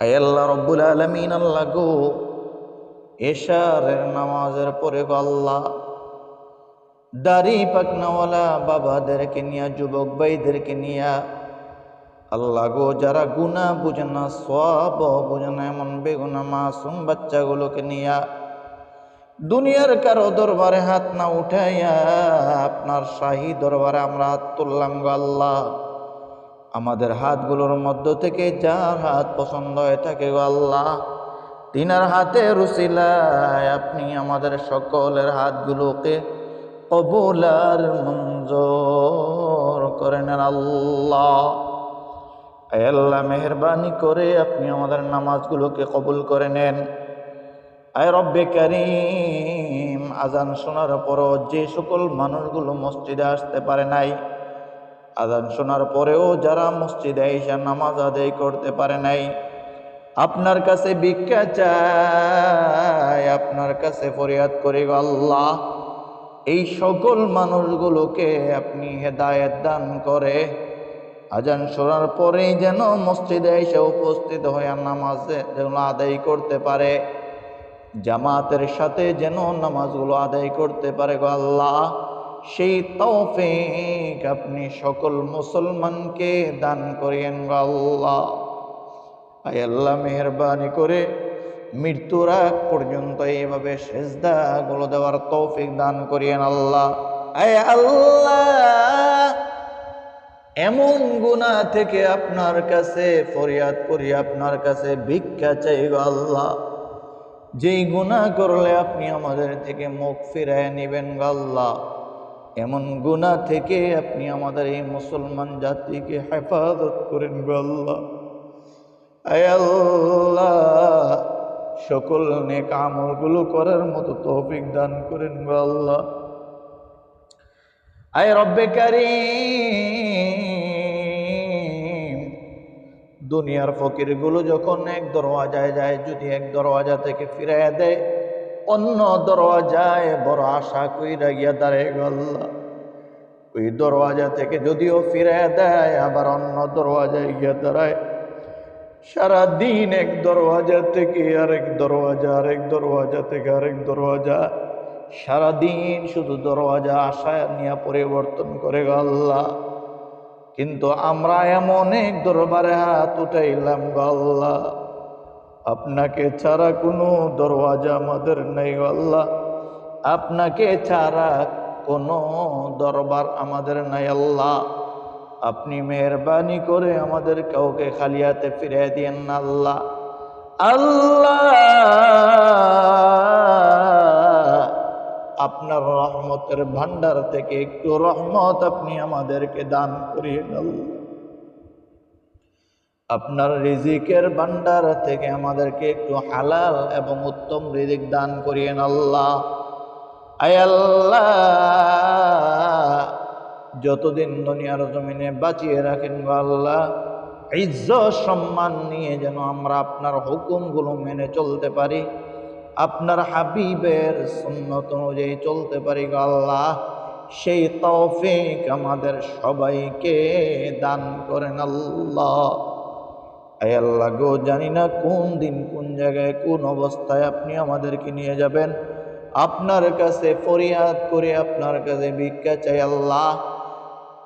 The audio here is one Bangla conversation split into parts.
আয় আল্লাহ রব্বুল আলামিন, আল্লাহ গো, এশারের নামাজের পরে গো আল্লাহ, দাড়ি পাকনাওয়ালা বাবাদেরকে নিয়া, যুবক ভাইদেরকে নিয়া আল্লাহ গো, যারা গুনাহ বুঝে না, সওয়াব বুঝে না, এমন বেগুনা মাসুম বাচ্চাগুলোকে নিয়া দুনিয়ার কারো দরবারে হাত না উঠাইয়া আপনার শাহী দরবারে আমরা হাত তুললাম গো আল্লাহ। আমাদের হাতগুলোর মধ্য থেকে যার হাত পছন্দ হয়ে থাকে গো আল্লাহ, তিনার হাতের উসিলায় আপনি আমাদের সকলের হাতগুলোকে কবুল আর মঞ্জুর করে নেন আল্লাহ। আয় আল্লাহ, মেহেরবানি করে আপনি আমাদের নামাজগুলোকে কবুল করে নেন। আয় রব্বে কারীম, আজান শোনার পরও যে সকল মানুষগুলো মসজিদে আসতে পারে নাই, আজান শোনার পরেও যারা মসজিদে এসে নামাজ আদায় করতে পারে নাই, আপনার কাছে ভিক্ষা চাই, আপনার কাছে ফরিয়াদ করি গো আল্লাহ, এই সকল মানুষগুলোকে আপনি হেদায়েত দান করে আজান শোনার পরেই যেন মসজিদে এসে উপস্থিত হয়ে নামাজে যেন আদায় করতে পারে, জামাতের সাথে যেন নামাজগুলো আদায় করতে পারে গো আল্লাহ। সেই তৌফিক আপনি সকল মুসলমানকে দান করিয়েন গো আল্লাহ। আয় আল্লাহ, মেহেরবানি করে মৃত্যুর আগ পর্যন্ত এইভাবে সেজদাগুলো দেওয়ার তৌফিক দান করিয়েন আল্লাহ। আয় আল্লাহ, এমন গুনাহ থেকে আপনার কাছে ফরিয়াদ করি, আপনার কাছে ভিক্ষা চাই গো আল্লাহ, যেই গুনাহ করলে আপনি আমাদের থেকে মুখ ফিরায় নিবেন গো আল্লাহ। এমন গুনাহ থেকে আপনি আমাদের এই মুসলমান জাতিকে হেফাজত করেন গো আল্লাহ। আয় আল্লাহ, সকল নেক আমলগুলো করার মতো তৌফিক দান করেন গো আল্লাহ। আয় রব্বে কারীম, দুনিয়ার ফকিরগুলো যখন এক দরওয়াজায় যায়, যদি এক দরওয়াজা থেকে ফিরাইয়া দেয়, অন্য দরওয়াজায় বড় আশা কইরা গিয়া দাঁড়ায় গো আল্লাহ। ওই দরওয়াজা থেকে যদিও ফিরাইয়া দেয়, আবার অন্য দরওয়াজায় গিয়া দাঁড়ায়। সারাদিন এক দরওয়াজা থেকে আরেক দরওয়াজা, আরেক দরওয়াজা থেকে আরেক দরওয়াজা, সারাদিন শুধু দরওয়াজা আশায় নিয়ে পরিবর্তন করে গো আল্লাহ। কিন্তু আমরা এমন এক দরবারে হাত উঠাইলাম গো আল্লাহ, আপনাকে ছাড়া কোনো দরওয়াজা আমাদের নেই গো আল্লাহ, আপনাকে ছাড়া কোনো দরবার আমাদের নাই আল্লাহ। আপনি মেহেরবানি করে আমাদের কাউকে খালি হাতে ফিরিয়ে দিয়েন না আল্লাহ। আল্লাহ, আপনার রহমতের ভান্ডার থেকে একটু রহমত আপনি আমাদেরকে দান করিয়েন আল্লাহ। আপনার রিজিকের ভান্ডার থেকে আমাদেরকে একটু হালাল এবং উত্তম রিজিক দান করিয়েন আল্লাহ। আয় আল্লাহ, যতদিন দুনিয়ার জমিনে বাঁচিয়ে রাখেন গো আল্লাহ, ইজ্জত সম্মান নিয়ে যেন আমরা আপনার হুকুমগুলো মেনে চলতে পারি, আপনার হাবিবের সুন্নত অনুযায়ী চলতে পারি গো আল্লাহ। সেই তৌফিক আমাদের সবাইকে দান করেন আল্লাহ। আয় আল্লাহ গো, জানি না কোন দিন কোন জায়গায় কোন অবস্থায় আপনি আমাদেরকে নিয়ে যাবেন। আপনার কাছে ফরিয়াদ করে আপনার কাছে ভিক্ষা চাই আল্লাহ।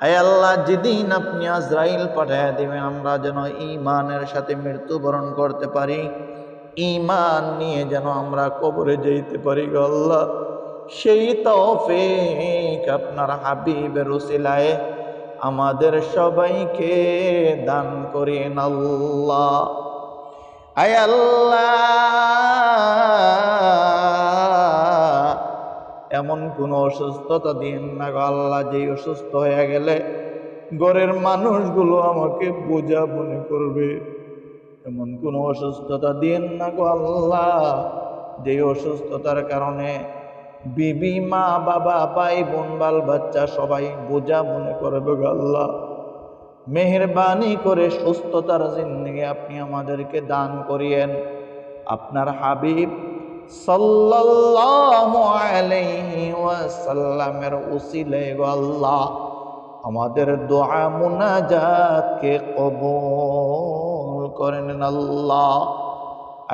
আয় আল্লাহ, যেদিন আপনি আজরাইল পাঠায় দিবেন, আমরা যেন ঈমানের সাথে মৃত্যুবরণ করতে পারি, ঈমান নিয়ে যেন আমরা কবরে যেতে পারি গো আল্লাহ। সেই তৌফিক আপনার হাবিবের উসিলায় আমাদের সবাইকে দান করেন আল্লাহ। আয় আল্লাহ, এমন কোন অসুস্থতা দিন না গো আল্লাহ, যেই অসুস্থ হয়ে গেলে ঘরের মানুষগুলো আমাকে বোঝা মনে করবে। এমন কোন অসুস্থতা দিন না গো আল্লাহ, যেই অসুস্থতার কারণে বিবি, মা, বাবা, ভাই, বোন, বাল বাচ্চা সবাই বোঝা মনে করবে গো আল্লাহ। মেহেরবানি করে সুস্থতার জিন্দেগি আপনি আমাদেরকে দান করিয়েন। আপনার হাবিব সাল্লাল্লাহু আলাইহি ওয়াসাল্লামের উসিলায় গো আল্লাহ, আমাদের দোয়া মুনাজাতকে কবুল করে নিন আল্লাহ।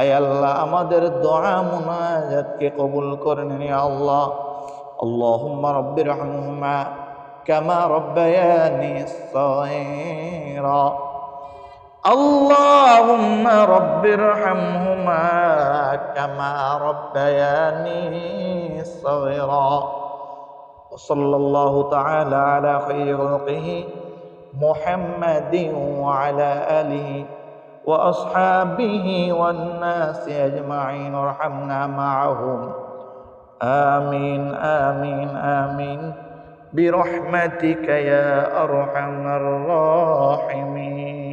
আয় আল্লাহ আমাদের দোয়া মুনাজাতকে কবুল করে নিন ইয়া আল্লাহ। আল্লাহুম্মা রাব্বিরহামহুমা কামা রাব্বায়ানি সাগীরা। আল্লাহুম্মা রাব্বিরহামহুমা কামা রাব্বায়ানি সাগীরা। সাল্লাল্লাহু তাআলা আলা খায়রি খালকিহি মুহাম্মাদিন ওয়া আলা আলিহি ওয়া আসহাবিহি ওয়ান নাসি আজমাইন ওয়ারহামনা মাআহুম। আমিন আমিন আমিন বিরহমাতিকা ইয়া আরহামার রাহিমিন।